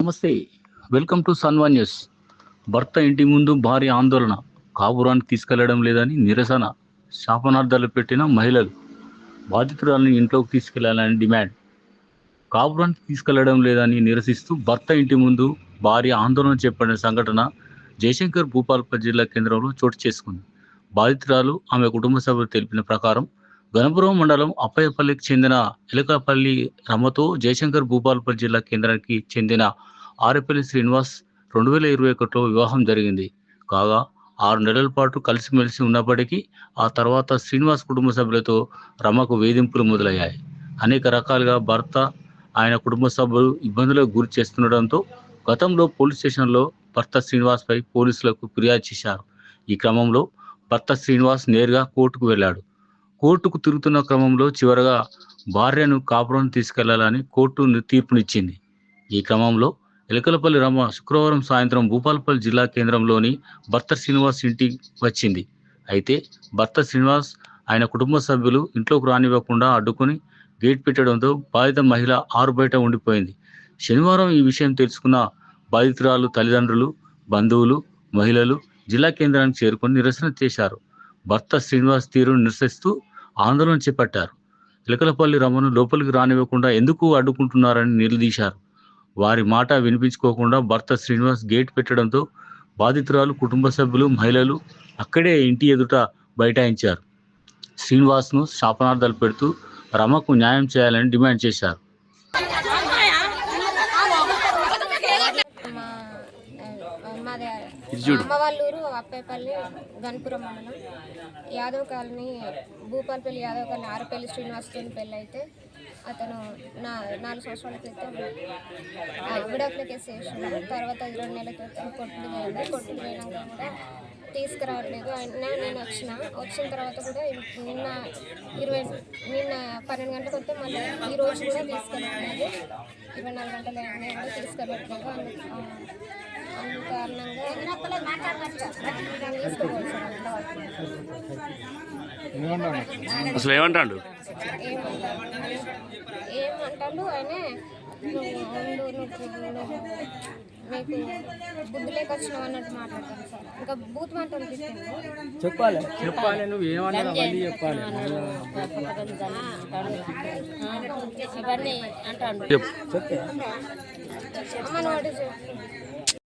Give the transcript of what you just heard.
నమస్తే. Welcome to సన్వా news. భర్త ఇంటి ముందు భార్య ఆందోళన, కాపురానికి తీసుకెళ్లడం లేదని నిరసన, శాపనార్థాలు పెట్టిన మహిళలు, బాధితురాలను ఇంట్లోకి తీసుకెళ్లాలని డిమాండ్. కాపురానికి తీసుకెళ్లడం లేదని నిరసిస్తూ భర్త ఇంటి ముందు భార్య ఆందోళన చేపట్టిన సంఘటన జయశంకర్ భూపాలపల్లి జిల్లా కేంద్రంలో చోటు చేసుకుంది. బాధితురాలు, ఆమె కుటుంబ సభ్యులు తెలిపిన ప్రకారం గణపురం మండలం అప్పయ్యపల్లికి చెందిన ఎలకపల్లి రమతో జయశంకర్ భూపాలపల్లి జిల్లా కేంద్రానికి చెందిన ఆరేపల్లి శ్రీనివాస్ 2021లో వివాహం జరిగింది. కాగా 6 నెలల పాటు కలిసిమెలిసి ఉన్నప్పటికీ ఆ తర్వాత శ్రీనివాస్ కుటుంబ సభ్యులతో రమకు వేధింపులు మొదలయ్యాయి. అనేక రకాలుగా భర్త, ఆయన కుటుంబ సభ్యులు ఇబ్బందులకు గురి చేస్తుండటంతో గతంలో పోలీస్ స్టేషన్లో భర్త శ్రీనివాస్పై పోలీసులకు ఫిర్యాదు చేశారు. ఈ క్రమంలో భర్త శ్రీనివాస్ నేరుగా కోర్టుకు వెళ్ళాడు. కోర్టుకు తిరుగుతున్న క్రమంలో చివరగా భార్యను కాపురం తీసుకెళ్లాలని కోర్టు తీర్పునిచ్చింది. ఈ క్రమంలో ఎలకలపల్లి రమ శుక్రవారం సాయంత్రం భూపాలపల్లి జిల్లా కేంద్రంలోని భర్త శ్రీనివాస్ ఇంటికి వచ్చింది. అయితే భర్త శ్రీనివాస్, ఆయన కుటుంబ సభ్యులు ఇంట్లోకి రానివ్వకుండా అడ్డుకుని గేట్ పెట్టడంతో బాధిత మహిళ ఆరు బయట ఉండిపోయింది. శనివారం ఈ విషయం తెలుసుకున్న బాధితురాలు తల్లిదండ్రులు, బంధువులు, మహిళలు జిల్లా కేంద్రానికి చేరుకొని నిరసన చేశారు. భర్త శ్రీనివాస్ తీరును నిరసిస్తూ ఆందోళన చేపట్టారు. ఎలకలపల్లి రమను లోపలికి రానివ్వకుండా ఎందుకు అడ్డుకుంటున్నారని నిలదీశారు. వారి మాట వినిపించుకోకుండా భర్త శ్రీనివాస్ గేట్ పెట్టడంతో బాధితురాలు, కుటుంబ సభ్యులు, మహిళలు అక్కడే ఇంటి ఎదుట బైఠాయించారు. శ్రీనివాస్ను శాపనార్థాలు పెడుతూ రమకు న్యాయం చేయాలని డిమాండ్ చేశారు. అమ్మ వాళ్ళ ఊరు అప్పేపల్లి, గణపురం మండలం, యాదవ్ కాలనీ, భూపాలపల్లి యాదవ్ కాలనీ ఆరపల్లి శ్రీనివాస్తో పెళ్ళి అయితే అతను 4 సంవత్సరాల క్రితం విడాకుల కేసు వేసాడు. తర్వాత 2 నెలల క్రితం కొట్టుడు పోయినాక కూడా తీసుకురావట్లేదు. అయినా నేను వచ్చిన తర్వాత కూడా నిన్న 12 గంటలకు వస్తే మళ్ళీ ఈ రోజు కూడా తీసుకెళ్ళట్లేదు. 24 గంటలు అయినా కూడా తీసుకెళ్ళట్లేదు. అందు కారణంగా అసలు ఏమంటాడు ఆయన మీకు బుద్ధి లేక వచ్చినావు అన్నట్టు మాట్లాడతాను సార్. ఇంకా బూత్ మాట చెప్పాలి నువ్వు ఏమన్నా చెప్పాలి. అమ్మని వాడు